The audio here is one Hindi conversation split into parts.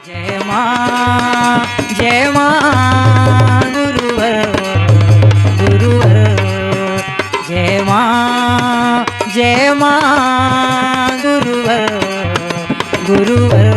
जय मां गुरुवर गुरुवर जय मां गुरुवर गुरुवर।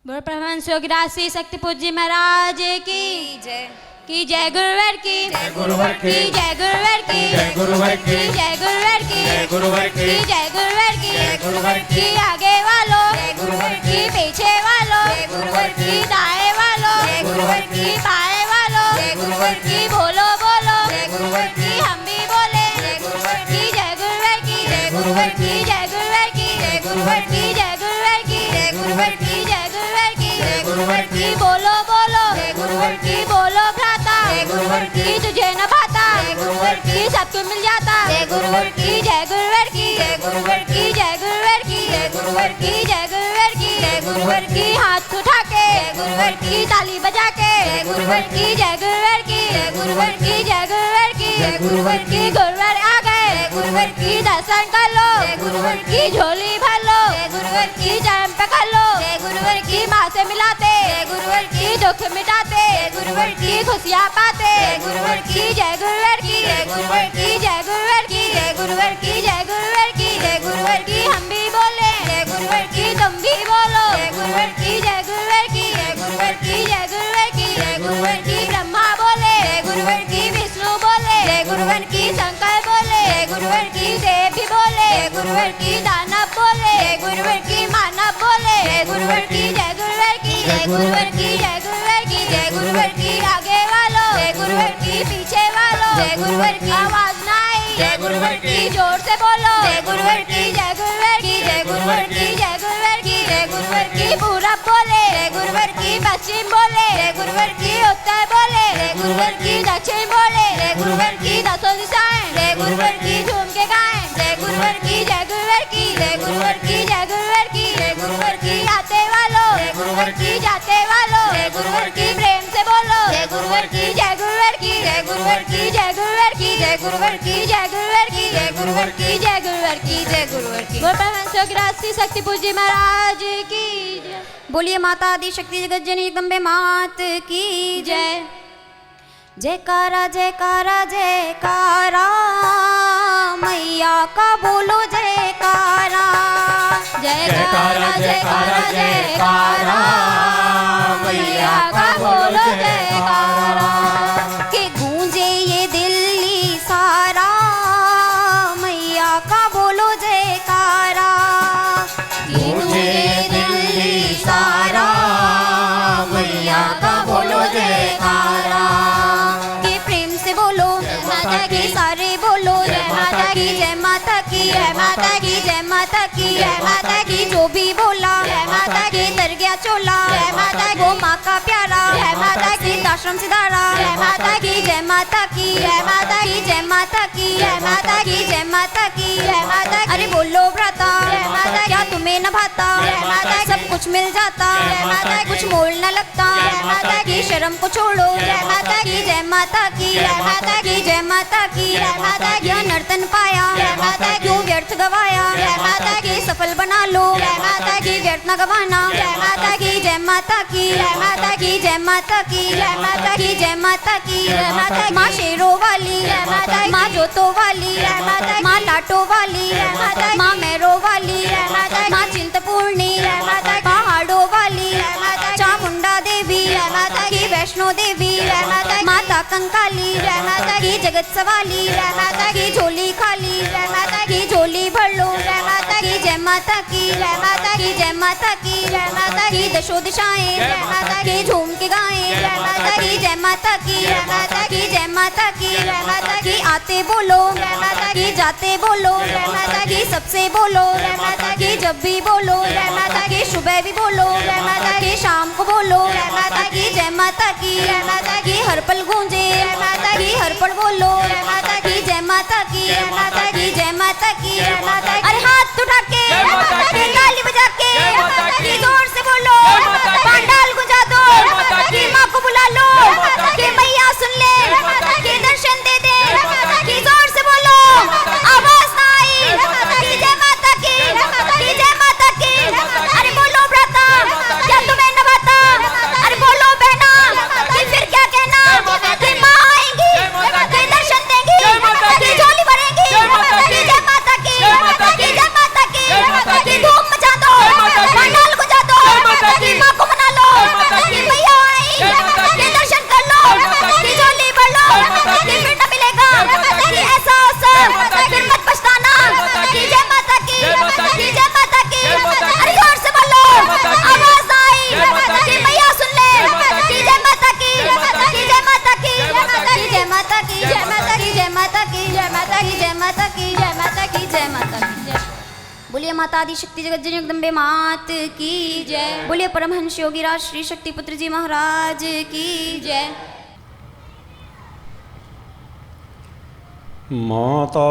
बोल परमहंस योगीराज शक्ति पूज्य महाराज की जय गुरुवर की जय गुरुवर की जय गुरुवर की जय गुरुवर की जय गुरुवर की जय गुरुवर की जय गुरुवर की जय गुरुवर की आगे वालों जय गुरुवर की पीछे वालों जय गुरुवर की दाएं वालों जय गुरुवर की बाएं वालों जय गुरुवर की बोलो बोलो जय गुरुवर की हम भी बोले जय गुरुवर की जय गुरुवर की जय गुरुवर की जय गुरुवर की जय गुरुवर की जय गुरुवर की जय गुरुवर की जय गुरुवर की जय गुरुवर की बोलो बोलो जय गुरुवर की बोलो भ्राता जय गुरुवर की तुझे न भाता जय गुरुवर की सबको मिल जाता जय गुरुवर की जय गुरुवर की जय गुरुवर की जय गुरुवर की जय गुरुवर की जय गुरुवर की जय गुरुवर की हाथ उठा के जय गुरुवर की ताली बजा के जय गुरुवर की जय गुरुवर की जय गुरुवर की जय गुरुवर की जय गुरुवर की गुरुवर आ गए जय गुरुवर की दर्शन कर लो जय गुरुवर की झोली भर लो जय गुरुवर की जन्म पकड़ लो जय गुरुवर की माँ से मिलाते जय गुरुवर की दुख मिटाते जय गुरुवर की खुशियाँ पाते जय गुरुवर की जय गुरुवर की जय गुरुवर की जय गुरुवर की जय गुरुवर की जय गुरुवर की जय गुरुवर की हम भी बोले जय गुरुवर की तुम भी बोलो जय गुरुवर की जय गुरुवर की जय गुरुवर की जय गुरुवर की जय गुरुवर की ब्रह्मा बोले जय गुरुवर की विष्णु बोले जय गुरुवर की शंकर बोले जय गुरुवर की देव भी बोले जय गुरुवर की दानव बोले जय गुरुवर की मानव बोले जय गुरुवर की जय गुरुवर की जय गुरुवर की जय गुरुवर की जय गुरुवर की आगे वालों जय गुरुवर की पीछे वालों जय गुरुवर की आवाज ना आई जय गुरुवर की जोर से बोलो जय गुरुवर की जय गुरुवर की जय गुरुवर की जय गुरुवर की जय गुरुवर की पूरब बोले जय गुरुवर की पश्चिम बोले जय गुरुवर की उत्तर बोले जय गुरुवर की दक्षिण बोले जय गुरुवर की दसों दिशाएं जय गुरुवर की झूम के गाएं जय गुरुवर की जय गुरुवर की जय गुरुवर की जय गुरुवर की जय गुरुवर की आते वालों जय गुरुवर की जाते वालों जय गुरुवर की प्रेम से बोलो जय गुरुवर की जय गुरुवर की जय गुरुवर की जय गुरुवर की जय गुरुवर की जय गुरुवर की जय गुरुवर की जय गुरुवर की जय गुरुवर की। बोल परमहंस योगीराज शक्ति पूज्य महाराज की जय। बोलिए माता आदि शक्ति जगत जननी जगदम्बे मात की जय। जयकारा जयकारा जयकारा मैया का बोलो जयकारा जयकारा जयकारा जयकारा मैया का बोलो जयकारा के गूंजे ये दिल्ली सारा मैया का बोलो जयकारा गूंजे दिल्ली सारा मैया का बोलो जयकारा के प्रेम से बोलो जय माता की सारे बोलो जय माता की जय माता की जय माता की जय माता की जय माता की जो भी बोला जय माता की तर गया चोला जय माता वो माँ का प्यारा जय माता की आश्रम सिधारा जय माता की जय माता की जय माता की जय माता की जय माता की जय माता की जय माता। अरे बोलो भ्राता जय माता क्या तुम्हें न भाता जय माता सब कुछ मिल जाता जय माता कुछ मोल न लगता जय माता की शर्म को छोड़ो जय माता की जय माता की जय माता की जय माता की जय माता की नर्तन पाया जय माता क्यों व्यर्थ गवाया जय माता की सफल बना लो जय माता की व्यर्थ न गवाना जय माता की जय माता की जय माता की जय माता की जय माता की जय माता की जय माता माँ शेरों वाली जय माता माँ जोतों वाली जय माता माँ लाटो वाली जय माता माँ मैरों वाली जय माता माँ चिंतपूर्णी जय माता पहाड़ों वाली जय माता चामुंडा देवी जय माता की वैष्णो देवी जय माता माता कंकाली जय माता की जगत सवाली जय माता की झोली खाली जय माता की झोली भर लो जय माता की जय माता की जय माता की जय माता की जय माता की दशो दिशाएं जय माता की झूम के गाएं जय माता की जय माता की जय माता की जय माता की जय माता की आते बोलो जय माता की जाते बोलो जय माता की सबसे बोलो जय माता की जब भी बोलो जय माता की सुबह भी बोलो जय माता की शाम को बोलो जय माता की जय माता की जय माता की हर पल गूंजे जय माता की हर पल बोलो जय माता की जय माता की जय माता की जय माता की जय माता। अरे हाथ उठा के ताली बजा के जोर से बोलो पांडाल गुंजा दो कि माँ को बुला लो कि मैया सुन ले कि दर्शन दे दे कि जोर से बोलो आवाज ना आई कि जय माता की जय माता की। अरे बोलो भ्राता क्या माता आदि शक्ति जगत जननी जगदम्बे मात की जय। बोलिए परमहंस योगीराज श्री शक्ति पुत्र जी महाराज की जय। माता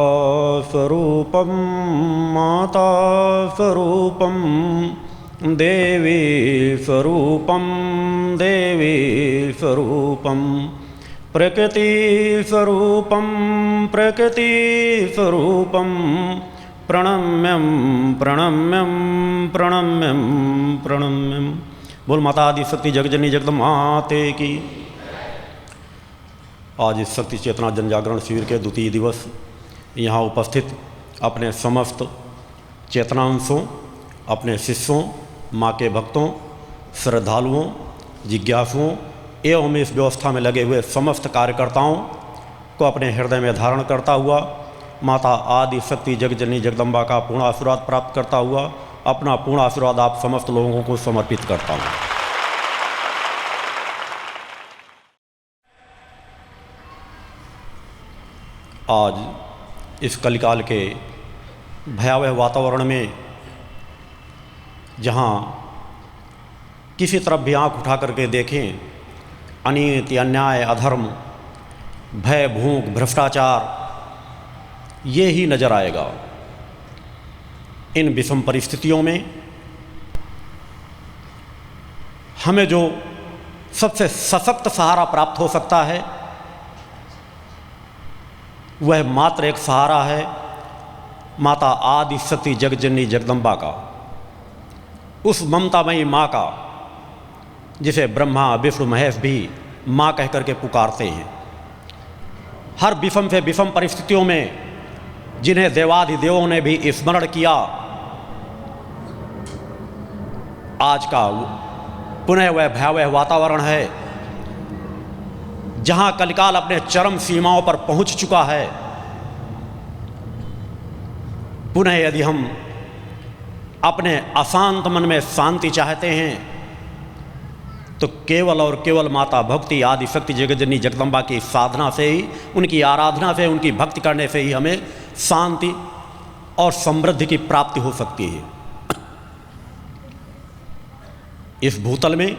स्वरूपम देवी स्वरूपम प्रकृति स्वरूपम प्रणम्यम प्रणम्यम प्रणम्यम प्रणम्यम। बोल माता आदि शक्ति जगजननी जगदम्बा माते की। आज इस शक्ति चेतना जन जागरण शिविर के द्वितीय दिवस यहाँ उपस्थित अपने समस्त चेतनांशों, अपने शिष्यों, माँ के भक्तों, श्रद्धालुओं, जिज्ञासुओं एवं इस व्यवस्था में लगे हुए समस्त कार्यकर्ताओं को अपने हृदय में धारण करता हुआ माता आदि शक्ति जगजननी जगदम्बा का पूर्ण आशीर्वाद प्राप्त करता हुआ अपना पूर्ण आशीर्वाद आप समस्त लोगों को समर्पित करता हूँ। आज इस कलिकाल के भयावह वातावरण में जहाँ किसी तरफ भी आँख उठा करके देखें अनीति, अन्याय, अधर्म, भय, भूख, भ्रष्टाचार ये ही नज़र आएगा। इन विषम परिस्थितियों में हमें जो सबसे सशक्त सहारा प्राप्त हो सकता है वह मात्र एक सहारा है माता आदि शक्ति जगजननी जगदम्बा का, उस ममतामयी माँ का जिसे ब्रह्मा विष्णु महेश भी माँ कह करके पुकारते हैं। हर विषम से विषम परिस्थितियों में जिन्हें देवाधिदेवों ने भी स्मरण किया, आज का पुनः वह भयावह वातावरण है जहां कलिकाल अपने चरम सीमाओं पर पहुंच चुका है। पुनः यदि हम अपने अशांत मन में शांति चाहते हैं तो केवल और केवल माता भक्ति आदि शक्ति जगजननी जगदम्बा की साधना से ही, उनकी आराधना से, उनकी भक्ति करने से ही हमें शांति और समृद्धि की प्राप्ति हो सकती है। इस भूतल में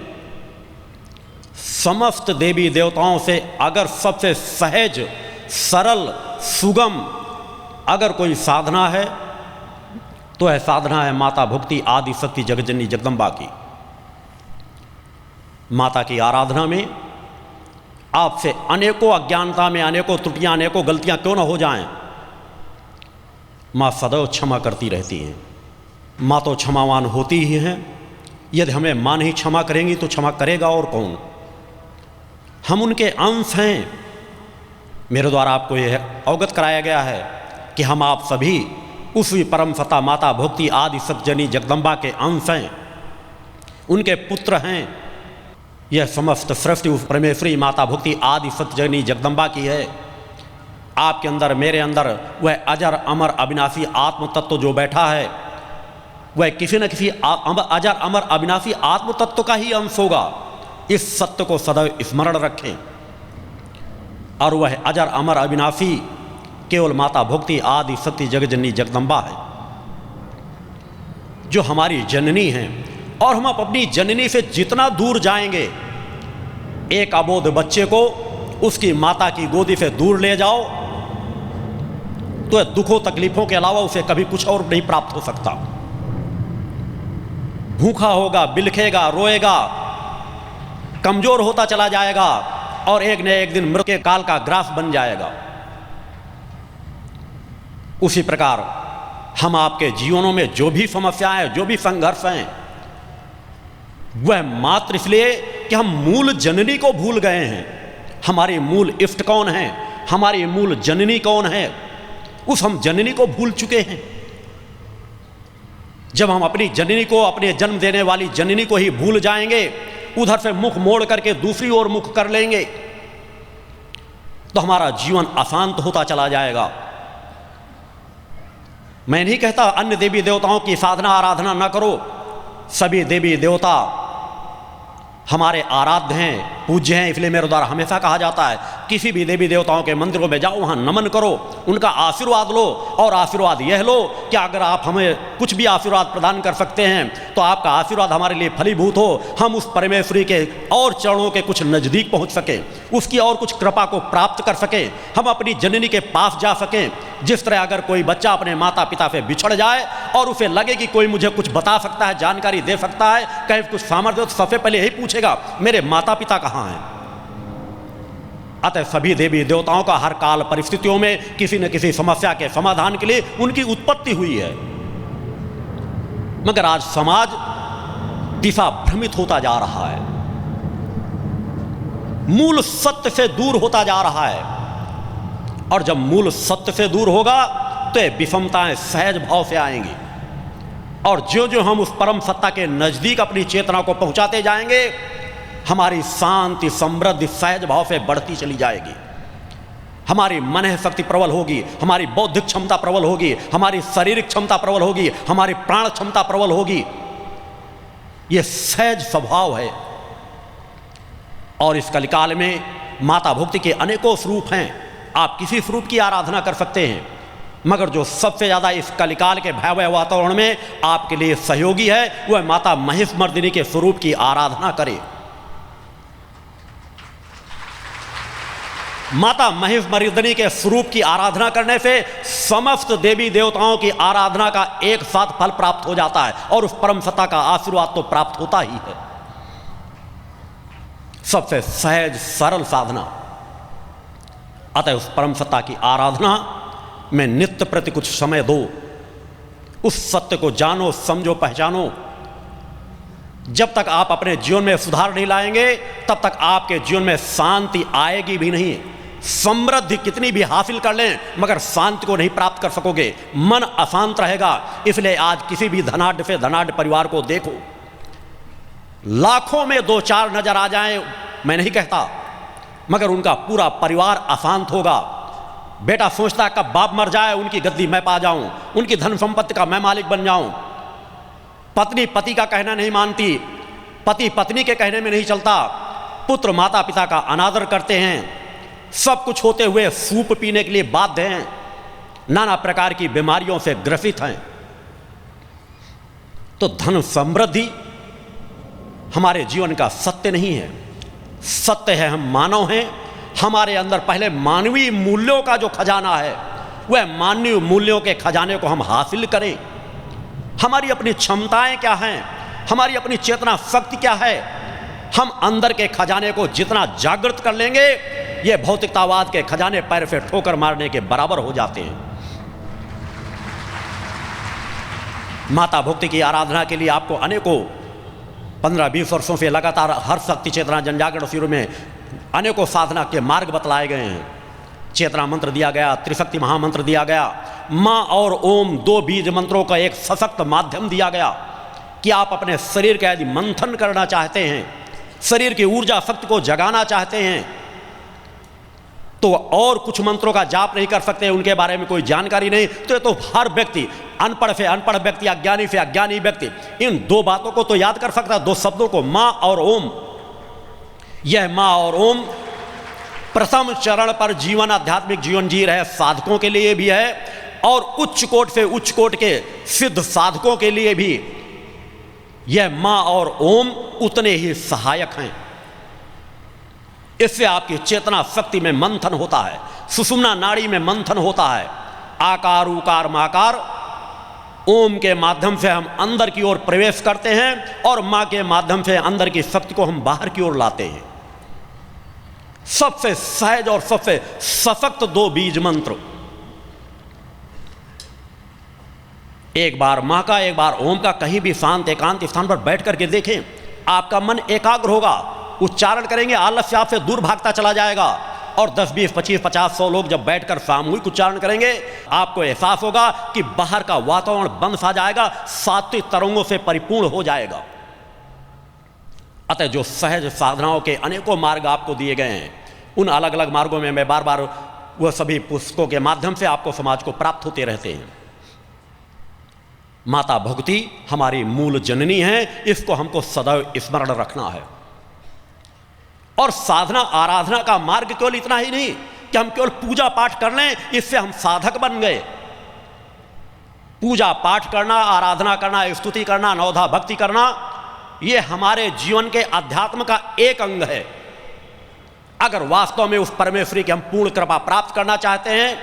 समस्त देवी देवताओं से अगर सबसे सहज, सरल, सुगम अगर कोई साधना है तो यह साधना है माता भक्ति आदि शक्ति जगजननी जगदम्बा की। माता की आराधना में आपसे अनेकों अज्ञानता में अनेकों त्रुटियां, अनेकों गलतियां क्यों न हो जाएं, माँ सदैव क्षमा करती रहती हैं। माँ तो क्षमावान होती ही हैं। यदि हमें माँ नहीं क्षमा करेंगी तो क्षमा करेगा और कौन? हम उनके अंश हैं। मेरे द्वारा आपको यह अवगत कराया गया है कि हम आप सभी उसी परम सत्ता माता भक्ति आदि सत्यजनी जगदम्बा के अंश हैं, उनके पुत्र हैं। यह समस्त सृष्टि उस परमेश्वरी माता भक्ति आदि सत्यजनी जगदम्बा की है। आपके अंदर, मेरे अंदर वह अजर अमर अविनाशी आत्म तत्व जो बैठा है वह किसी न किसी अजर अमर अविनाशी आत्म तत्व का ही अंश होगा। इस सत्य को सदैव स्मरण रखें। और वह अजर अमर अविनाशी केवल माता भक्ति आदि सत्य जगजननी जगदम्बा है जो हमारी जननी है। और हम अपनी जननी से जितना दूर जाएंगे, एक अबोध बच्चे को उसकी माता की गोदी से दूर ले जाओ तो दुखों तकलीफों के अलावा उसे कभी कुछ और नहीं प्राप्त हो सकता। भूखा होगा, बिलखेगा, रोएगा, कमजोर होता चला जाएगा और एक न एक दिन मृत्यु के काल का ग्रास बन जाएगा। उसी प्रकार हम आपके जीवनों में जो भी समस्याएं, जो भी संघर्ष हैं, वह मात्र इसलिए कि हम मूल जननी को भूल गए हैं। हमारी मूल इष्ट कौन है, हमारी मूल जननी कौन है, उस हम जननी को भूल चुके हैं। जब हम अपनी जननी को, अपने जन्म देने वाली जननी को ही भूल जाएंगे, उधर से मुख मोड़ करके दूसरी ओर मुख कर लेंगे, तो हमारा जीवन अशांत होता चला जाएगा। मैं नहीं कहता अन्य देवी देवताओं की साधना आराधना न करो। सभी देवी देवता हमारे आराध्य हैं, पूज्य हैं, इसलिए मेरे द्वारा हमेशा कहा जाता है किसी भी देवी देवताओं के मंदिरों में जाओ, वहाँ नमन करो, उनका आशीर्वाद लो। और आशीर्वाद यह लो कि अगर आप हमें कुछ भी आशीर्वाद प्रदान कर सकते हैं तो आपका आशीर्वाद हमारे लिए फलीभूत हो, हम उस परमेश्वरी के और चरणों के कुछ नज़दीक पहुँच सकें, उसकी और कुछ कृपा को प्राप्त कर सकें, हम अपनी जननी के पास जा सकें। जिस तरह अगर कोई बच्चा अपने माता पिता से बिछड़ जाए और उसे लगे कि कोई मुझे कुछ बता सकता है, जानकारी दे सकता है, कहीं कुछ सामर्थ्य हो, तो सबसे पहले यही पूछेगा मेरे माता पिता कहाँ हैं। अतः सभी देवी देवताओं का हर काल परिस्थितियों में किसी न किसी समस्या के समाधान के लिए उनकी उत्पत्ति हुई है। मगर आज समाज दिशा भ्रमित होता जा रहा है, मूल सत्य से दूर होता जा रहा है। और जब मूल सत्य से दूर होगा तो ये विषमताएं सहज भाव से आएंगी। और जो जो हम उस परम सत्ता के नजदीक अपनी चेतना को पहुंचाते जाएंगे, हमारी शांति समृद्धि सहज भाव से बढ़ती चली जाएगी। हमारी मन शक्ति प्रबल होगी, हमारी बौद्धिक क्षमता प्रबल होगी, हमारी शारीरिक क्षमता प्रबल होगी, हमारी प्राण क्षमता प्रबल होगी। यह सहज स्वभाव है। और इस कलिकाल में माता भक्ति के अनेकों स्वरूप हैं। आप किसी स्वरूप की आराधना कर सकते हैं, मगर जो सबसे ज़्यादा इस कलिकाल के भयावह वातावरण में आपके लिए सहयोगी है वह माता महिषमर्दिनी के स्वरूप की आराधना करें। माता महिषमर्दिनी के स्वरूप की आराधना करने से समस्त देवी देवताओं की आराधना का एक साथ फल प्राप्त हो जाता है और उस परम सत्ता का आशीर्वाद तो प्राप्त होता ही है। सबसे सहज सरल साधना। अतः उस परम सत्ता की आराधना में नित्य प्रति कुछ समय दो, उस सत्य को जानो, समझो, पहचानो। जब तक आप अपने जीवन में सुधार नहीं लाएंगे तब तक आपके जीवन में शांति आएगी भी नहीं। समृद्धि कितनी भी हासिल कर लें मगर शांति को नहीं प्राप्त कर सकोगे, मन अशांत रहेगा। इसलिए आज किसी भी धनाढ्य से धनाढ्य परिवार को देखो, लाखों में 2-4 नजर आ जाएं, मैं नहीं कहता, मगर उनका पूरा परिवार अशांत होगा। बेटा सोचता कब बाप मर जाए उनकी गद्दी मैं पा जाऊं, उनकी धन संपत्ति का मैं मालिक बन जाऊं। पत्नी पति का कहना नहीं मानती, पति पत्नी के कहने में नहीं चलता, पुत्र माता पिता का अनादर करते हैं, सब कुछ होते हुए सूप पीने के लिए बाध्य हैं, नाना प्रकार की बीमारियों से ग्रसित हैं। तो धन समृद्धि हमारे जीवन का सत्य नहीं है। सत्य है हम मानव हैं, हमारे अंदर पहले मानवीय मूल्यों का जो खजाना है वह मानवीय मूल्यों के खजाने को हम हासिल करें। हमारी अपनी क्षमताएं क्या हैं, हमारी अपनी चेतना शक्ति क्या है, हम अंदर के खजाने को जितना जागृत कर लेंगे ये भौतिकतावाद के खजाने पैर से ठोकर मारने के बराबर हो जाते हैं। माता भक्ति की आराधना के लिए आपको अनेकों 15-20 वर्षों से लगातार हर शक्ति चेतना जनजागरण शिविर में अनेकों साधना के मार्ग बतलाए गए हैं। चेतना मंत्र दिया गया, त्रिशक्ति महामंत्र दिया गया, माँ और ओम 2 बीज मंत्रों का एक सशक्त माध्यम दिया गया कि आप अपने शरीर का यदि मंथन करना चाहते हैं, शरीर की ऊर्जा शक्ति को जगाना चाहते हैं तो और कुछ मंत्रों का जाप नहीं कर सकते, उनके बारे में कोई जानकारी नहीं, तो ये तो हर व्यक्ति, अनपढ़ से अनपढ़ व्यक्ति, अज्ञानी से अज्ञानी व्यक्ति इन 2 बातों को तो याद कर सकता है, 2 शब्दों को, माँ और ओम। यह माँ और ओम प्रथम चरण पर जीवन, आध्यात्मिक जीवन जी रहे साधकों के लिए भी है और उच्च कोट से उच्च कोट के सिद्ध साधकों के लिए भी यह माँ और ओम उतने ही सहायक हैं। इससे आपकी चेतना शक्ति में मंथन होता है, सुषुम्ना नाड़ी में मंथन होता है। आकार उकार माकार ओम के माध्यम से हम अंदर की ओर प्रवेश करते हैं और माँ के माध्यम से अंदर की शक्ति को हम बाहर की ओर लाते हैं। सबसे सहज और सबसे सशक्त 2 बीज मंत्र, एक बार माँ का एक बार ओम का, कहीं भी शांत एकांत स्थान पर बैठ करके देखें, आपका मन एकाग्र होगा, उच्चारण करेंगे, आलस्य आपसे दूर भागता चला जाएगा। और 10, 20, 25, 50, 100 लोग जब बैठकर सामूहिक उच्चारण करेंगे आपको एहसास होगा कि बाहर का वातावरण बंद सा जाएगा, सात्विक तरंगों से परिपूर्ण हो जाएगा। अतः जो सहज साधनाओं के अनेकों मार्ग आपको दिए गए हैं, उन अलग अलग मार्गों में मैं बार बार वह सभी पुस्तकों के माध्यम से आपको समाज को प्राप्त होते रहते हैं। माता भक्ति हमारी मूल जननी है, इसको हमको सदैव स्मरण रखना है। और साधना आराधना का मार्ग केवल इतना ही नहीं कि हम केवल पूजा पाठ कर लें, इससे हम साधक बन गए। पूजा पाठ करना, आराधना करना, स्तुति करना, नवधा भक्ति करना, यह हमारे जीवन के अध्यात्म का एक अंग है। अगर वास्तव में उस परमेश्वरी की हम पूर्ण कृपा प्राप्त करना चाहते हैं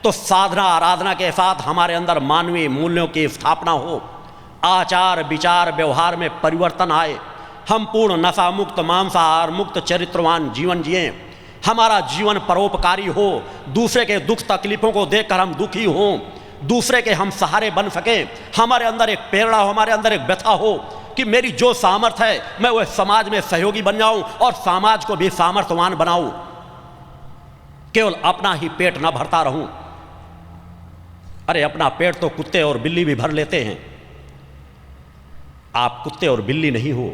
तो साधना आराधना के साथ हमारे अंदर मानवीय मूल्यों की स्थापना हो, आचार विचार व्यवहार में परिवर्तन आए, हम पूर्ण नशा मुक्त मांसाहार मुक्त चरित्रवान जीवन जिएं, हमारा जीवन परोपकारी हो, दूसरे के दुख तकलीफों को देखकर हम दुखी हों, दूसरे के हम सहारे बन सकें, हमारे अंदर एक प्रेरणा हो, हमारे अंदर एक व्यथा हो कि मेरी जो सामर्थ्य है मैं वह समाज में सहयोगी बन जाऊं और समाज को भी सामर्थ्यवान बनाऊं, केवल अपना ही पेट न भरता रहूं। अरे अपना पेट तो कुत्ते और बिल्ली भी भर लेते हैं, आप कुत्ते और बिल्ली नहीं हो,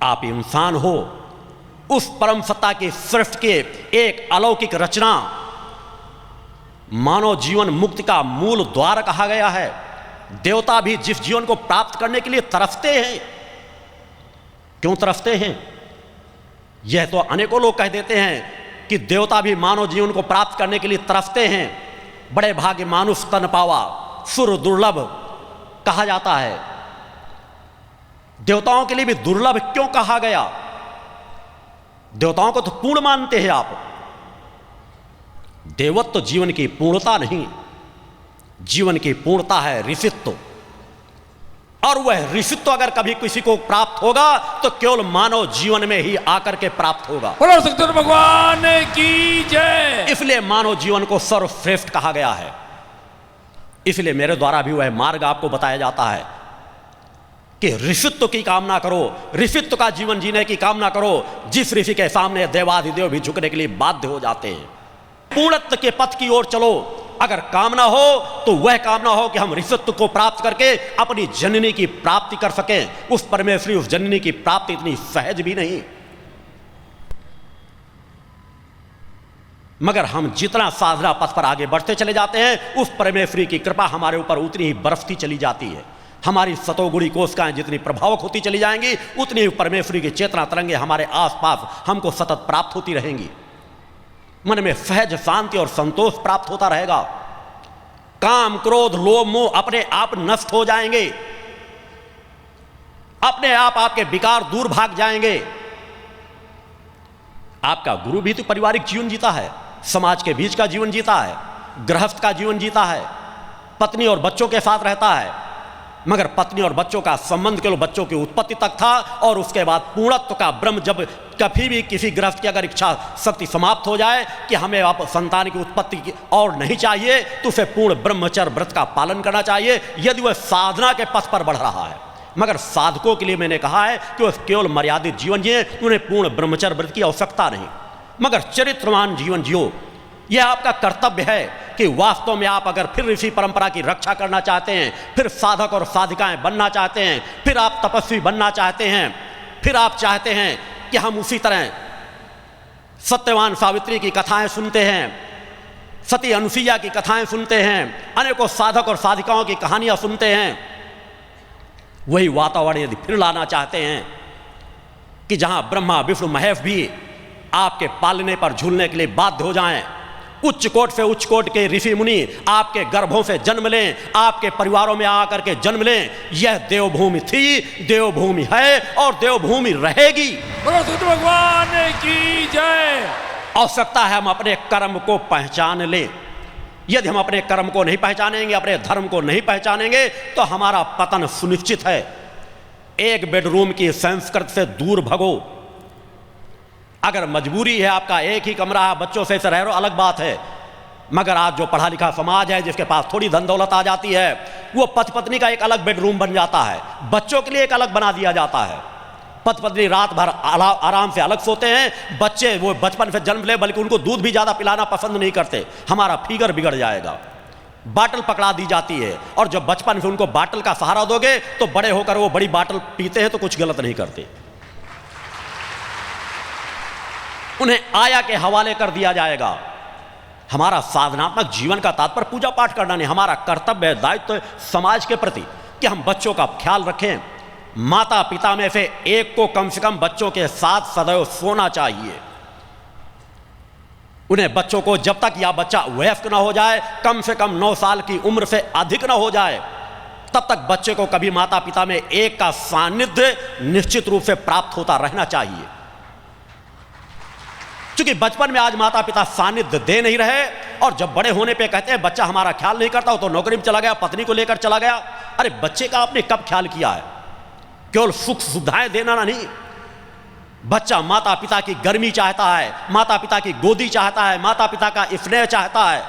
आप इंसान हो। उस परम सत्ता की सृष्टि के एक अलौकिक रचना, मानव जीवन मुक्ति का मूल द्वार कहा गया है। देवता भी जिस जीवन को प्राप्त करने के लिए तरसते हैं, क्यों तरसते हैं? यह तो अनेकों लोग कह देते हैं कि देवता भी मानव जीवन को प्राप्त करने के लिए तरसते हैं। बड़े भाग्य मानुष तन पावा, सुर दुर्लभ कहा जाता है। देवताओं के लिए भी दुर्लभ क्यों कहा गया? देवताओं को तो पूर्ण मानते हैं आप। देवत्व तो जीवन की पूर्णता नहीं, जीवन की पूर्णता है ऋषित्व, और वह ऋषित्व अगर कभी किसी को प्राप्त होगा तो केवल मानव जीवन में ही आकर के प्राप्त होगा। बोलो सतगुरु भगवान की जय। इसलिए मानव जीवन को सर्वश्रेष्ठ कहा गया है। इसलिए मेरे द्वारा भी वह मार्ग आपको बताया जाता है कि ऋषित्व की कामना करो, ऋषित्व का जीवन जीने की कामना करो, जिस ऋषि के सामने देवाधिदेव भी झुकने के लिए बाध्य हो जाते हैं। पूर्णत्व के पथ की ओर चलो। अगर कामना हो तो वह कामना हो कि हम ऋषित्व को प्राप्त करके अपनी जननी की प्राप्ति कर सकें। उस परमेश्वरी उस जननी की प्राप्ति इतनी सहज भी नहीं, मगर हम जितना साधना पथ पर आगे बढ़ते चले जाते हैं उस परमेश्वरी की कृपा हमारे ऊपर उतनी ही बरसती चली जाती है। हमारी सतोगुणी कोशिकाएं जितनी प्रभावक होती चली जाएंगी उतनी ही परमेश्वरी की चेतना तरंगे हमारे आसपास हमको सतत प्राप्त होती रहेंगी। मन में सहज शांति और संतोष प्राप्त होता रहेगा। काम क्रोध लोभ मोह अपने आप नष्ट हो जाएंगे, अपने आप आपके विकार दूर भाग जाएंगे। आपका गुरु भी तो पारिवारिक जीवन जीता है, समाज के बीच का जीवन जीता है, गृहस्थ का जीवन जीता है, पत्नी और बच्चों के साथ रहता है, मगर पत्नी और बच्चों का संबंध केवल बच्चों की उत्पत्ति तक था और उसके बाद पूर्णत्व का ब्रह्म जब कभी भी किसी गृहस्थ की अगर इच्छा शक्ति समाप्त हो जाए कि हमें आप संतान की उत्पत्ति की और नहीं चाहिए तो उसे पूर्ण ब्रह्मचर्य व्रत का पालन करना चाहिए यदि वह साधना के पथ पर बढ़ रहा है। मगर साधकों के लिए मैंने कहा है कि वह केवल मर्यादित जीवन जिए, उन्हें पूर्ण ब्रह्मचर्य व्रत की आवश्यकता नहीं, मगर चरित्रवान जीवन जियो। यह आपका कर्तव्य है कि वास्तव में आप अगर फिर ऋषि परंपरा की रक्षा करना चाहते हैं, फिर साधक और साधिकाएं बनना चाहते हैं, फिर आप तपस्वी बनना चाहते हैं, फिर आप चाहते हैं कि हम उसी तरह सत्यवान सावित्री की कथाएं सुनते हैं, सती अनुसुईया की कथाएं सुनते हैं, अनेकों साधक और साधिकाओं की कहानियां सुनते हैं, वही वातावरण यदि फिर लाना चाहते हैं कि जहां ब्रह्मा विष्णु महेश भी आपके पालने पर झूलने के लिए बाध्य हो जाएं, उच्च कोट से उच्च कोट के ऋषि मुनि आपके गर्भों से जन्म लें, आपके परिवारों में आकर के जन्म लें, यह देवभूमि थी, देवभूमि है और देवभूमि रहेगी। बोलो सतगुरु भगवान की जय। आवश्यकता है हम अपने कर्म को पहचान लें। यदि हम अपने कर्म को नहीं पहचानेंगे, अपने धर्म को नहीं पहचानेंगे तो हमारा पतन सुनिश्चित है। एक बेडरूम की संस्कृति से दूर भगो। अगर मजबूरी है, आपका एक ही कमरा है, बच्चों से रह रहे हो, अलग बात है, मगर आज जो पढ़ा लिखा समाज है जिसके पास थोड़ी धन दौलत आ जाती है वो पति पत्नी का एक अलग बेडरूम बन जाता है, बच्चों के लिए एक अलग बना दिया जाता है। पति पत्नी रात भर आराम से अलग सोते हैं, बच्चे वो बचपन से जन्म ले बल्कि उनको दूध भी ज़्यादा पिलाना पसंद नहीं करते, हमारा फिगर बिगड़ जाएगा। बाटल पकड़ा दी जाती है और जब बचपन से उनको बाटल का सहारा दोगे तो बड़े होकर वो बड़ी बाटल पीते हैं तो कुछ गलत नहीं करते, उन्हें आया के हवाले कर दिया जाएगा। हमारा साधनात्मक जीवन का तात्पर्य पूजा पाठ करना नहीं, हमारा कर्तव्य है, दायित्व समाज के प्रति कि हम बच्चों का ख्याल रखें, माता पिता में से एक को कम से कम बच्चों के साथ सदैव सोना चाहिए। उन्हें बच्चों को जब तक या बच्चा वयस्क ना हो जाए, कम से कम 9 साल की उम्र से अधिक ना हो जाए, तब तक बच्चे को कभी माता पिता में एक का सानिध्य निश्चित रूप से प्राप्त होता रहना चाहिए। क्योंकि बचपन में आज माता पिता सानिध्य दे नहीं रहे और जब बड़े होने पे कहते हैं बच्चा हमारा ख्याल नहीं करता, वो तो नौकरी में चला गया, पत्नी को लेकर चला गया। अरे बच्चे का आपने कब ख्याल किया है? केवल सुख सुविधाएं देना ना नहीं, बच्चा माता पिता की गर्मी चाहता है, माता पिता की गोदी चाहता है, माता पिता का स्नेह चाहता है।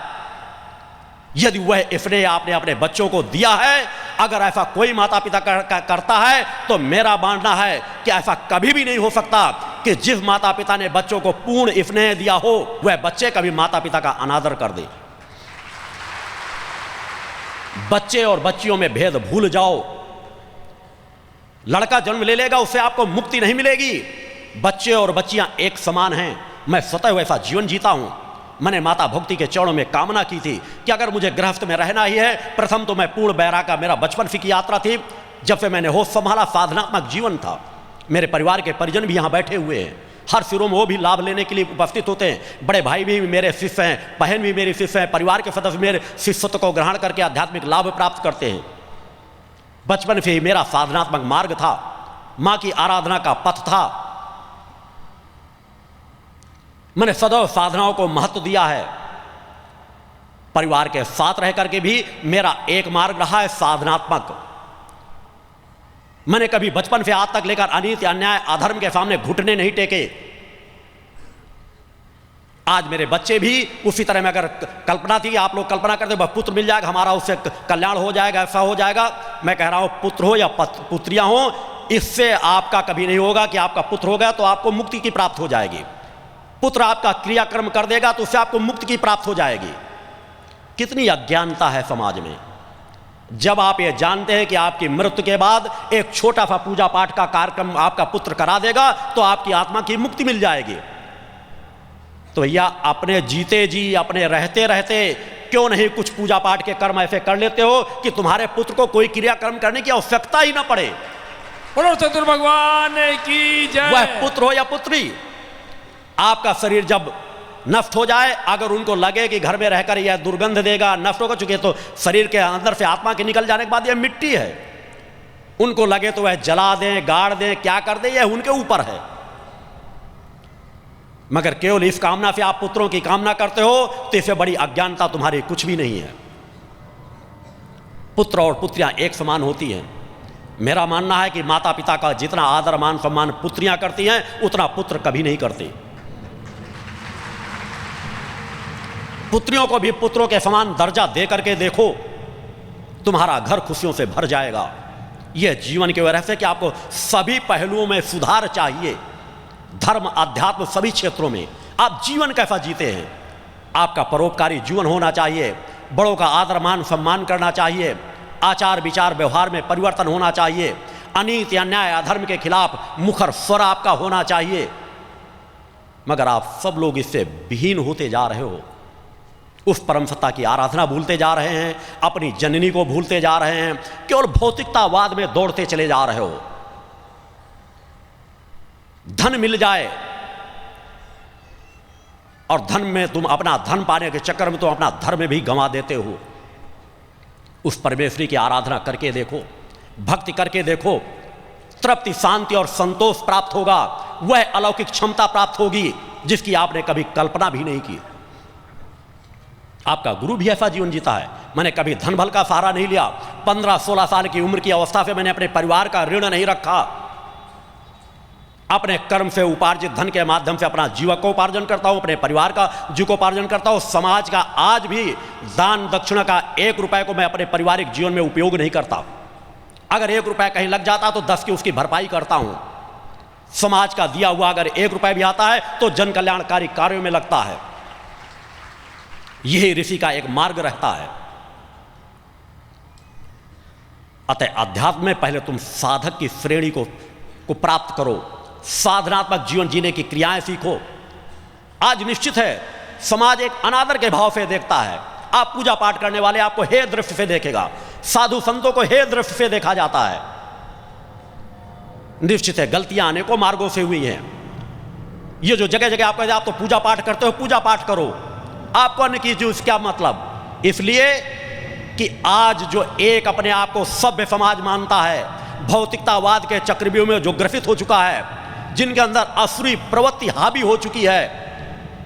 यदि वह स्नेह आपने अपने बच्चों को दिया है, अगर ऐसा कोई माता पिता करता है तो मेरा मानना है कि ऐसा कभी भी नहीं हो सकता कि जिस माता पिता ने बच्चों को पूर्ण स्नेह दिया हो वह बच्चे कभी माता पिता का अनादर कर दे। बच्चे और बच्चियों में भेद भूल जाओ। लड़का जन्म ले लेगा, उससे आपको मुक्ति नहीं मिलेगी। बच्चे और बच्चियां एक समान हैं। मैं स्वतः वैसा जीवन जीता हूं। मैंने माता भक्ति के चरणों में कामना की थी कि अगर मुझे गृहस्थ में रहना ही है, प्रथम तो मैं पूर्ण बैरा का मेरा बचपन से की यात्रा थी, जब से मैंने होश संभाला साधनात्मक जीवन था। मेरे परिवार के परिजन भी यहाँ बैठे हुए हैं, हर सिरों में वो भी लाभ लेने के लिए उपस्थित होते हैं। बड़े भाई भी मेरे शिष्य हैं, बहन भी मेरी शिष्य हैं, परिवार के सदस्य मेरे शिष्यत्व को ग्रहण करके आध्यात्मिक लाभ प्राप्त करते हैं। बचपन से ही मेरा साधनात्मक मार्ग था, माँ की आराधना का पथ था। मैंने सदैव साधनाओं को महत्व दिया है। परिवार के साथ रह करके भी मेरा एक मार्ग रहा है साधनात्मक। मैंने कभी बचपन से आज तक लेकर अनीति अन्याय अधर्म के सामने घुटने नहीं टेके। आज मेरे बच्चे भी उसी तरह में, अगर कल्पना थी, आप लोग कल्पना करते वह पुत्र मिल जाएगा हमारा, उससे कल्याण हो जाएगा, ऐसा हो जाएगा। मैं कह रहा हूं पुत्र हो या पुत्रियां हो, इससे आपका कभी नहीं होगा कि आपका पुत्र हो गया तो आपको मुक्ति की प्राप्त हो जाएगी। पुत्र आपका क्रियाक्रम कर देगा तो उससे आपको मुक्ति की प्राप्त हो जाएगी। कितनी अज्ञानता है समाज में। जब आप ये जानते हैं कि आपकी मृत्यु के बाद एक छोटा सा पूजा पाठ का कार्यक्रम आपका पुत्र करा देगा तो आपकी आत्मा की मुक्ति मिल जाएगी, तो भैया अपने जीते जी, अपने रहते रहते क्यों नहीं कुछ पूजा पाठ के कर्म ऐसे कर लेते हो कि तुम्हारे पुत्र को कोई क्रियाक्रम करने की आवश्यकता ही ना पड़े। बोलो चतुर भगवान की जय। वह पुत्र हो या पुत्री, आपका शरीर जब नष्ट हो जाए, अगर उनको लगे कि घर में रहकर यह दुर्गंध देगा, नष्ट होगा, चुके तो शरीर के अंदर से आत्मा के निकल जाने के बाद यह मिट्टी है, उनको लगे तो वह जला दें, गाड़ दें, क्या कर दें, यह उनके ऊपर है। मगर केवल इस कामना से आप पुत्रों की कामना करते हो तो इससे बड़ी अज्ञानता तुम्हारी कुछ भी नहीं है। पुत्र और पुत्रियां एक समान होती हैं। मेरा मानना है कि माता पिता का जितना आदर मान सम्मान पुत्रियां करती हैं उतना पुत्र कभी नहीं करते। पुत्रियों को भी पुत्रों के समान दर्जा दे करके देखो, तुम्हारा घर खुशियों से भर जाएगा। यह जीवन की वजह से कि आपको सभी पहलुओं में सुधार चाहिए, धर्म अध्यात्म सभी क्षेत्रों में। आप जीवन कैसा जीते हैं, आपका परोपकारी जीवन होना चाहिए, बड़ों का आदर मान सम्मान करना चाहिए, आचार विचार व्यवहार में परिवर्तन होना चाहिए, अनीति अन्याय अधर्म के खिलाफ मुखर स्वर आपका होना चाहिए। मगर आप सब लोग इससे विहीन होते जा रहे हो। उस परम सत्ता की आराधना भूलते जा रहे हैं, अपनी जननी को भूलते जा रहे हैं, केवल भौतिकतावाद में दौड़ते चले जा रहे हो। धन मिल जाए और धन में तुम अपना धन पाने के चक्कर में तुम अपना धर्म भी गंवा देते हो। उस परमेश्वरी की आराधना करके देखो, भक्ति करके देखो, तृप्ति शांति और संतोष प्राप्त होगा। वह अलौकिक क्षमता प्राप्त होगी जिसकी आपने कभी कल्पना भी नहीं की। आपका गुरु भी ऐसा जीवन जीता है। मैंने कभी धन बल का सहारा नहीं लिया। 15-16 साल की उम्र की अवस्था से मैंने अपने परिवार का ऋण नहीं रखा। अपने कर्म से उपार्जित धन के माध्यम से अपना जीविकोपार्जन करता हूं, अपने परिवार का जीविकोपार्जन करता हूं। समाज का आज भी दान दक्षिणा का 1 रुपए को मैं अपने पारिवारिक जीवन में उपयोग नहीं करता। अगर 1 रुपया कहीं लग जाता तो 10 की उसकी भरपाई करता हूं। समाज का दिया हुआ अगर 1 रुपया भी आता है तो जन कल्याणकारी कार्यों में लगता है। यही ऋषि का एक मार्ग रहता है। अतः अध्यात्म में पहले तुम साधक की श्रेणी को प्राप्त करो, साधनात्मक जीवन जीने की क्रियाएं सीखो। आज निश्चित है समाज एक अनादर के भाव से देखता है। आप पूजा पाठ करने वाले आपको हे दृष्टि से देखेगा, साधु संतों को हे दृष्टि से देखा जाता है। निश्चित है गलतियां अनेकों मार्गों से हुई हैं। ये जो जगह जगह आपको आप तो पूजा पाठ करते हो, पूजा पाठ करो, आपको अन्य कीजिए, उसका क्या मतलब? इसलिए कि आज जो एक अपने आप को सभ्य समाज मानता है, भौतिकतावाद के चक्रव्यूह में जो ग्रसित हो चुका है, जिनके अंदर असुरी प्रवृत्ति हावी हो चुकी है,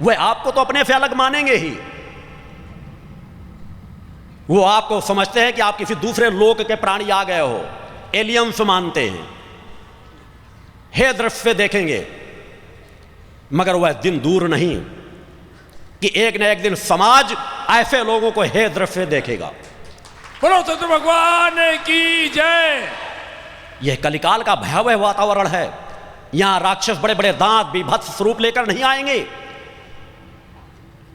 वह आपको तो अपने से अलग मानेंगे ही। वो आपको समझते हैं कि आप किसी दूसरे लोक के प्राणी आ गए हो, एलियंस मानते हैं, हे दृष्टि से देखेंगे। मगर वह दिन दूर नहीं कि एक न एक दिन समाज ऐसे लोगों को हे दृष्टि से देखेगा। बोलो सतगुरु भगवान की जय। यह कलिकाल का भयावह वातावरण है। यहां राक्षस बड़े बड़े दांत बीभत्स स्वरूप लेकर नहीं आएंगे।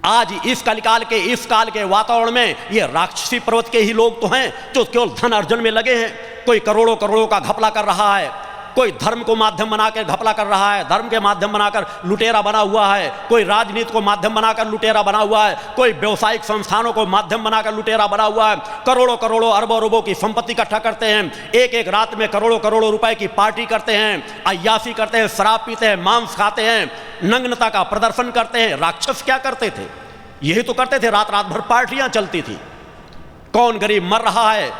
आज इस कलिकाल के, इस काल के वातावरण में ये राक्षसी प्रवृत्ति के ही लोग तो हैं जो केवल धन अर्जन में लगे हैं। कोई करोड़ों करोड़ों का घपला कर रहा है, कोई धर्म को माध्यम बनाकर घपला कर रहा है, धर्म के माध्यम बनाकर लुटेरा बना हुआ है, कोई राजनीति को माध्यम बनाकर लुटेरा बना हुआ है, कोई व्यवसायिक संस्थानों को माध्यम बनाकर लुटेरा बना हुआ है। करोड़ों करोड़ों अरबों अरबों की संपत्ति इकट्ठा करते हैं, एक एक रात में करोड़ों करोड़ों रुपए की पार्टी करते हैं, अय्यासी करते हैं, शराब पीते हैं, मांस खाते हैं, नग्नता का प्रदर्शन करते हैं। राक्षस क्या करते थे? यही तो करते थे। रात रात भर पार्टियां चलती थी। कौन गरीब मर रहा है,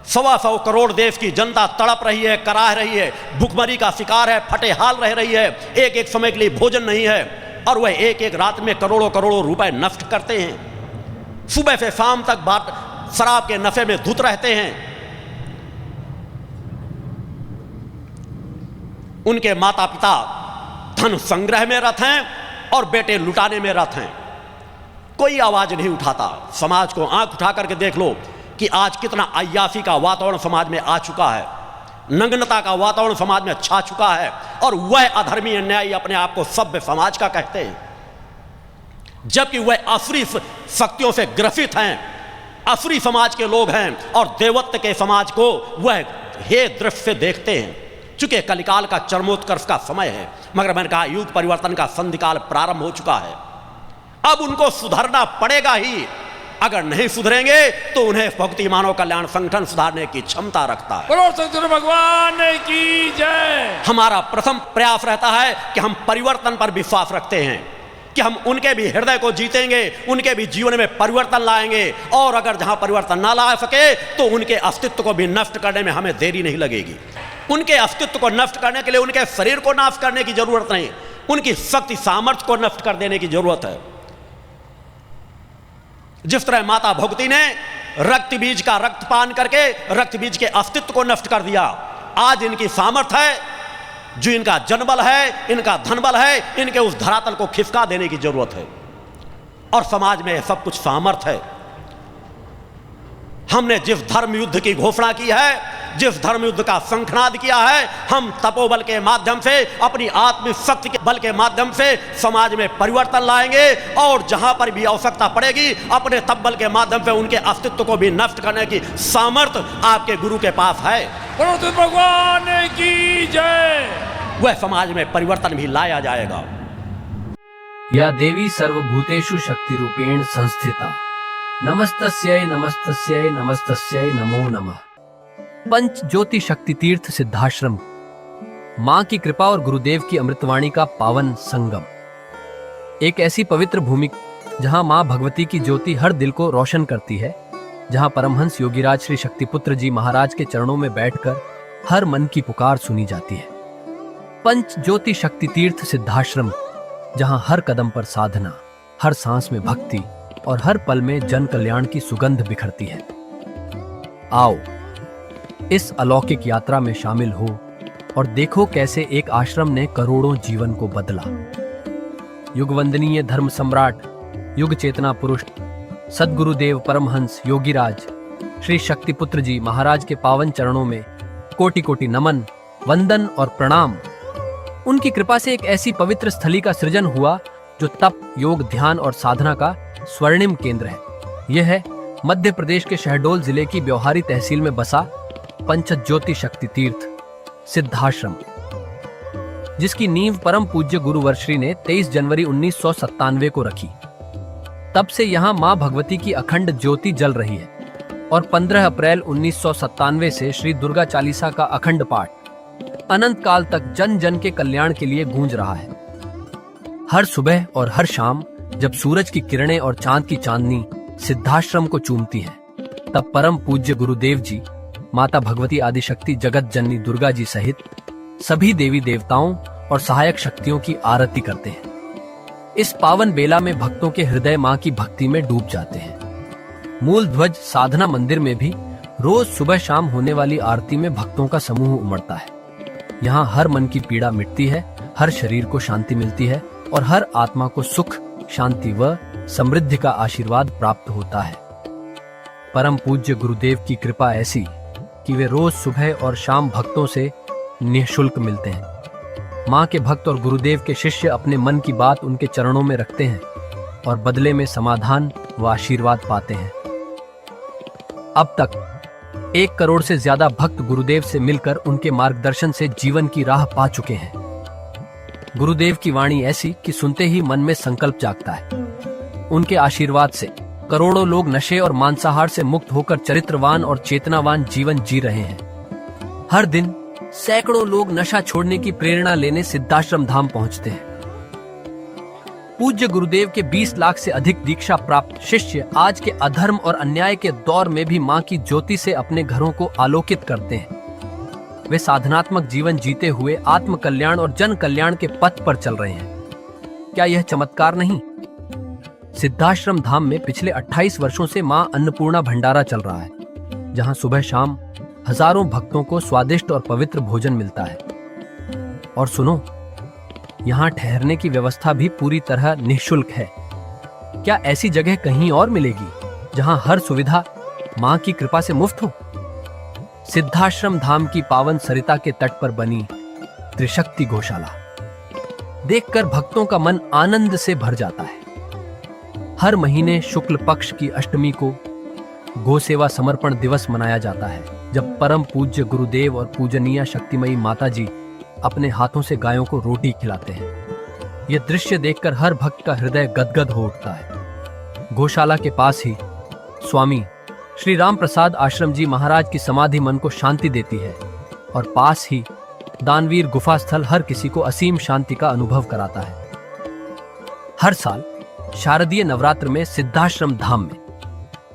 125 करोड़ देश की जनता तड़प रही है, कराह रही है, भूखमरी का शिकार है, फटे हाल रह रही है, एक एक समय के लिए भोजन नहीं है, और वह एक एक रात में करोड़ों करोड़ों रुपए नष्ट करते हैं। सुबह से शाम तक बात शराब के नशे में धुत रहते हैं। उनके माता पिता धन संग्रह में रत हैं और बेटे लुटाने में रत हैं। कोई आवाज नहीं उठाता। समाज को आंख उठा करके देख लो कि आज कितना अय्यासी का वातावरण समाज में आ चुका है, नग्नता का वातावरण समाज में छा चुका है, और वह अधर्मी अन्यायी अपने आप को सभ्य समाज का कहते हैं, जबकि वह असुरी शक्तियों से ग्रसित हैं, असुरी समाज के लोग हैं, और देवत्व के समाज को वह हे दृष्टि से देखते हैं। चूंकि कलिकाल का चरमोत्कर्ष का समय है, मगर मैंने कहा युग परिवर्तन का संधिकाल प्रारंभ हो चुका है। अब उनको सुधरना पड़ेगा ही। अगर नहीं सुधरेंगे तो उन्हें भक्ति मानव कल्याण संगठन सुधारने की क्षमता रखता है। बोलो सतगुरु भगवान की जय। हमारा प्रथम प्रयास रहता है कि हम परिवर्तन पर विश्वास रखते हैं, कि हम उनके भी हृदय को जीतेंगे, उनके भी जीवन में परिवर्तन लाएंगे, और अगर जहां परिवर्तन ना ला सके तो उनके अस्तित्व को भी नष्ट करने में हमें देरी नहीं लगेगी। उनके अस्तित्व को नष्ट करने के लिए उनके शरीर को नाश करने की जरूरत नहीं, उनकी शक्ति सामर्थ्य को नष्ट कर देने की जरूरत है। जिस तरह माता भगवती ने रक्त बीज का रक्तपान करके रक्त बीज के अस्तित्व को नष्ट कर दिया, आज इनकी सामर्थ्य है, जो इनका जनबल है, इनका धनबल है, इनके उस धरातल को खिसका देने की जरूरत है। और समाज में सब कुछ सामर्थ्य है। हमने जिस धर्म युद्ध की घोषणा की है, जिस धर्म युद्ध का शंखनाद किया है, हम तपोबल के माध्यम से, अपनी आत्मिक शक्ति के बल के माध्यम से समाज में परिवर्तन लाएंगे, और जहां पर भी आवश्यकता पड़ेगी अपने तपबल के माध्यम से उनके अस्तित्व को भी नष्ट करने की सामर्थ्य आपके गुरु के पास है। बोलो सतगुरु भगवान की जय। वह समाज में परिवर्तन भी लाया जाएगा। या देवी सर्वभूतेषु शक्ति रूपेण संस्थिता, नमस्तस्यै नमस्तस्यै नमस्तस्यै नमो नमः। पंच ज्योति शक्ति तीर्थ सिद्धाश्रम, मां की कृपा और गुरुदेव की अमृतवाणी का पावन संगम, एक ऐसी पवित्र भूमि जहां मां भगवती की ज्योति हर दिल को रोशन करती है, जहां परमहंस योगीराज श्री शक्तिपुत्र जी महाराज के चरणों में बैठकर हर मन की पुकार सुनी जाती है। पंच ज्योति शक्ति तीर्थ सिद्धाश्रम, जहां हर कदम पर साधना, हर सांस में भक्ति और हर पल में जन कल्याण की सुगंध बिखरती है। आओ इस अलौकिक यात्रा में शामिल हो और देखो कैसे एक आश्रम ने करोड़ों जीवन को बदला। युगवंदनीय धर्म सम्राट, युग चेतना पुरुष सद्गुरुदेव परमहंस योगीराज श्री शक्तिपुत्र जी महाराज के पावन चरणों में कोटि कोटि नमन, वंदन और प्रणाम। उनकी कृपा से एक ऐसी पवित्र स्थली का सृजन हुआ जो तप, योग, ध्यान और साधना का स्वर्णिम केंद्र है। यह है मध्य प्रदेश के शहडोल जिले की ब्योहारी तहसील में बसा पंचज्योति शक्ति तीर्थ सिद्धाश्रम, जिसकी नींव परम पूज्य गुरु वर्श्री ने 23 जनवरी 1997 को रखी। तब से यहाँ माँ भगवती की अखंड ज्योति जल रही है और 15 अप्रैल 1997 से श्री दुर्गा चालीसा का अखंड पाठ अनंत काल तक जन जन के कल्याण के लिए गूंज रहा है। हर सुबह और हर शाम जब सूरज की किरणें और चांद की चांदनी सिद्धाश्रम को चूमती हैं, तब परम पूज्य गुरुदेव जी माता भगवती आदिशक्ति जगत जननी दुर्गा जी सहित सभी देवी देवताओं और सहायक शक्तियों की आरती करते हैं। इस पावन बेला में भक्तों के हृदय मां की भक्ति में डूब जाते हैं। मूल ध्वज साधना मंदिर में भी रोज सुबह शाम होने वाली आरती में भक्तों का समूह उमड़ता है। यहाँ हर मन की पीड़ा मिटती है, हर शरीर को शांति मिलती है और हर आत्मा को सुख, शांति व समृद्धि का आशीर्वाद प्राप्त होता है। परम पूज्य गुरुदेव की कृपा ऐसी कि वे रोज सुबह और शाम भक्तों से निःशुल्क मिलते हैं। मां के भक्त और गुरुदेव के शिष्य अपने मन की बात उनके चरणों में रखते हैं और बदले में समाधान व आशीर्वाद पाते हैं। अब तक 1 करोड़ से ज्यादा भक्त गुरुदेव से मिलकर उनके मार्गदर्शन से जीवन की राह पा चुके हैं। गुरुदेव की वाणी ऐसी कि सुनते ही मन में संकल्प जागता है। उनके आशीर्वाद से करोड़ों लोग नशे और मांसाहार से मुक्त होकर चरित्रवान और चेतनावान जीवन जी रहे हैं। हर दिन सैकड़ों लोग नशा छोड़ने की प्रेरणा लेने सिद्धाश्रम धाम पहुंचते हैं। पूज्य गुरुदेव के 20 लाख से अधिक दीक्षा प्राप्त शिष्य आज के अधर्म और अन्याय के दौर में भी मां की ज्योति से अपने घरों को आलोकित करते हैं। वे साधनात्मक जीवन जीते हुए आत्म कल्याण और जन कल्याण के पथ पर चल रहे हैं। क्या यह चमत्कार नहीं? सिद्धाश्रम धाम में पिछले 28 वर्षों से मां अन्नपूर्णा भंडारा चल रहा है, जहां सुबह शाम हजारों भक्तों को स्वादिष्ट और पवित्र भोजन मिलता है। और सुनो, यहाँ ठहरने की व्यवस्था भी पूरी तरह निःशुल्क है। क्या ऐसी जगह कहीं और मिलेगी जहां हर सुविधा मां की कृपा से मुफ्त हो? सिद्धाश्रम धाम की पावन सरिता के तट पर बनी त्रिशक्ति गौशाला देखकर भक्तों का मन आनंद से भर जाता है। हर महीने शुक्ल पक्ष की अष्टमी को गौ सेवा समर्पण दिवस मनाया जाता है, जब परम पूज्य गुरुदेव और पूजनीय शक्तिमयी माता जी अपने हाथों से गायों को रोटी खिलाते हैं। यह दृश्य देखकर हर भक्त का हृदय गदगद हो उठता है। गौशाला के पास ही स्वामी श्री राम प्रसाद आश्रम जी महाराज की समाधि मन को शांति देती है और पास ही दानवीर गुफा स्थल हर किसी को असीम शांति का अनुभव कराता है। हर साल शारदीय नवरात्र में सिद्धाश्रम धाम में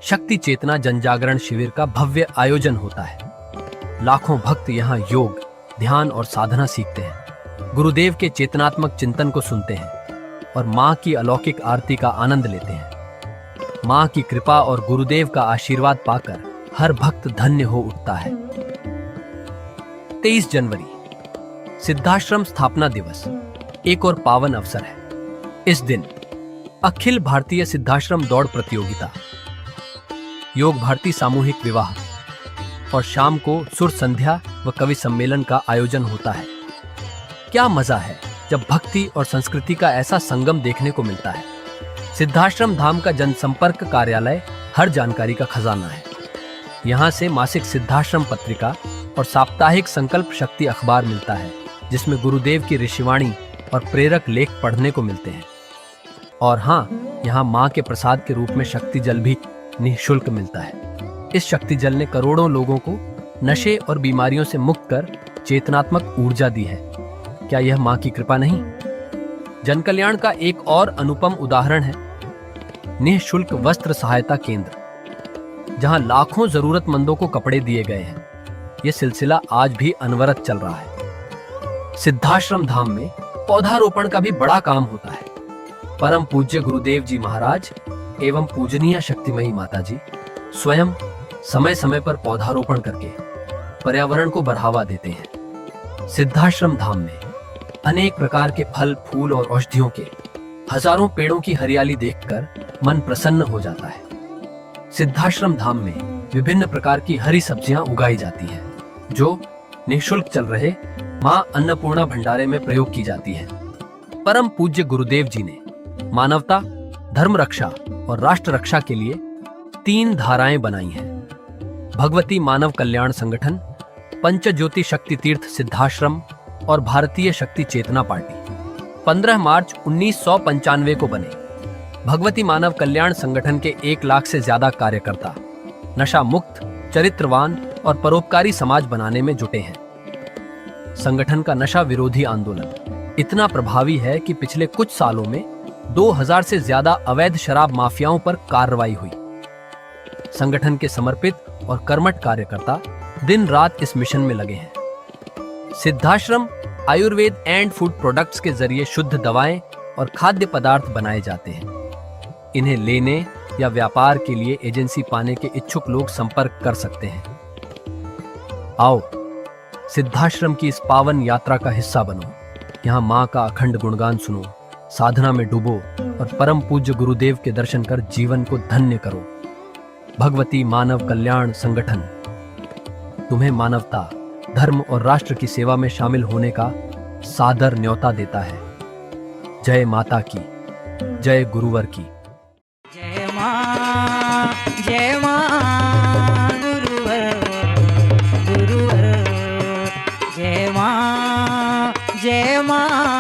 शक्ति चेतना जनजागरण शिविर का भव्य आयोजन होता है। लाखों भक्त यहाँ योग, ध्यान और साधना सीखते हैं, गुरुदेव के चेतनात्मक चिंतन को सुनते हैं और मां की अलौकिक आरती का आनंद लेते हैं। मां की कृपा और गुरुदेव का आशीर्वाद पाकर हर भक्त धन्य हो उठता है। 23 जनवरी सिद्धाश्रम स्थापना दिवस एक और पावन अवसर है। इस दिन अखिल भारतीय सिद्धाश्रम दौड़ प्रतियोगिता, योग भारती सामूहिक विवाह और शाम को सुर संध्या व कवि सम्मेलन का आयोजन होता है। क्या मजा है जब भक्ति और संस्कृति का ऐसा संगम देखने को मिलता है। सिद्धाश्रम धाम का जनसंपर्क कार्यालय हर जानकारी का खजाना है। यहाँ से मासिक सिद्धाश्रम पत्रिका और साप्ताहिक संकल्प शक्ति अखबार मिलता है, जिसमें गुरुदेव की ऋषिवाणी और प्रेरक लेख पढ़ने को मिलते हैं। और हाँ, यहाँ माँ के प्रसाद के रूप में शक्ति जल भी निःशुल्क मिलता है। इस शक्ति जल ने करोड़ों लोगों को नशे और बीमारियों से मुक्त कर चेतनात्मक ऊर्जा दी है। क्या यह माँ की कृपा नहीं? जन कल्याण का एक और अनुपम उदाहरण है निःशुल्क वस्त्र सहायता केंद्र, जहां लाखों जरूरतमंदों को कपड़े दिए गए हैं। यह सिलसिला आज भी अनवरत चल रहा है। सिद्धाश्रम धाम में पौधारोपण का भी बड़ा काम होता है। परम पूज्य गुरुदेव जी महाराज एवं पूजनीय शक्तिमयी माता जी स्वयं समय समय पर पौधारोपण करके पर्यावरण को बढ़ावा देते हैं। सिद्धाश्रम धाम में अनेक प्रकार के फल, फूल और औषधियों के हजारों पेड़ों की हरियाली देखकर मन प्रसन्न हो जाता है। सिद्धाश्रम धाम में विभिन्न प्रकार की हरी सब्जियां उगाई जाती हैं, जो निःशुल्क चल रहे मां अन्नपूर्णा भंडारे में प्रयोग की जाती है। परम पूज्य गुरुदेव जी ने मानवता, धर्म रक्षा और राष्ट्र रक्षा के लिए 3 धाराएं बनाई हैं। भगवती मानव कल्याण संगठन, पंचज्योति शक्ति तीर्थ सिद्धाश्रम और भारतीय शक्ति चेतना पार्टी 15 मार्च 1995 को बने। भगवती मानव कल्याण संगठन के 1 लाख से ज्यादा कार्यकर्ता नशा मुक्त, चरित्रवान और परोपकारी समाज बनाने में जुटे हैं। संगठन का नशा विरोधी आंदोलन इतना प्रभावी है कि पिछले कुछ सालों में 2000 से ज्यादा अवैध शराब माफियाओं पर कार्रवाई हुई। संगठन के समर्पित और कर्मठ कार्यकर्ता दिन रात इस मिशन में लगे हैं। Siddhashram Ayurveda and food products के जरिए शुद्ध दवाएं और खाद्य पदार्थ बनाए जाते हैं। इन्हें लेने या व्यापार के लिए एजेंसी पाने के इच्छुक लोग संपर्क कर सकते हैं। आओ सिद्धाश्रम की इस पावन यात्रा का हिस्सा बनो। यहाँ माँ का अखंड गुणगान सुनो, साधना में डूबो और परम पूज्य गुरुदेव के दर्शन कर जीवन को धन्य करो। भगवती मानव कल्याण संगठन तुम्हें मानवता, धर्म और राष्ट्र की सेवा में शामिल होने का सादर न्योता देता है। जय माता की, जय गुरुवर की। जय माँ गुरुवर गुरुवर, जय माँ